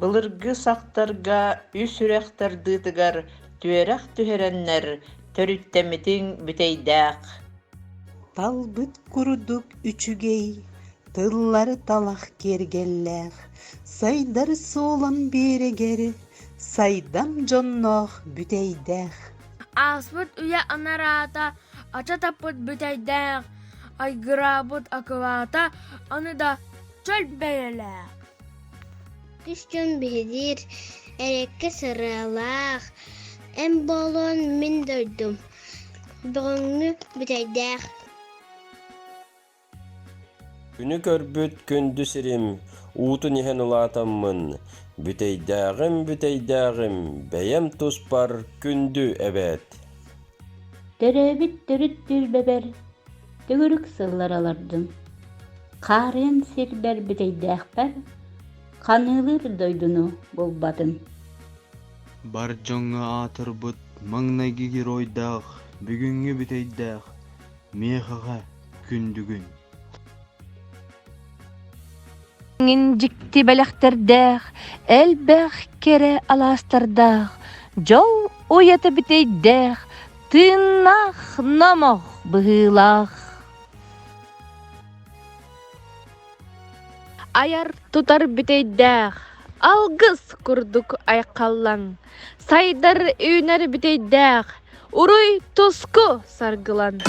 Былыргы сақтарға үс үрәхтардыытыгар түөрэх түһэрэннэр төрүттэмитиҥ бүтэйдээх. Талбыт курдук үчүгей, тыллары талах кергеллэх, сайдар суолан берегер, сайдам жоннох бүтейдэх. Аспыт үйе анараата, ача таппыт бүтәйдәк, айгырабыт акылата, аны да чөл бәйеләк. Күстөн бihdir, эрекке сыралах, эм болон мин дойдум, бөгөңнү бүтәйдәк. Күнү көрбүт күндү сирим, уутун иһэн улаатаммын. Бүтейдääҕим, бэйэм туспар күндү эбэт. Төрөбүт төрүт дүрбэбэр, төгүрүк сыллар алардым. Каарыан сирбэр бүтейдээхпэр, канылыр дойдуну болбадым. Бар жоңга атырбыт, маңнайги геройдаах, бүгүнгү бүтейдээх, меехаға күндүгүн. Ин жикти бэлэхтердэх, элбэх кере аластардах, жол уяты битейдэх, тыыннах номох быһыылах. Аяр тутар битейдэх, алгыс курдук айкаллаң, сайдар үйнер битейдэх, уруй туску саргылан.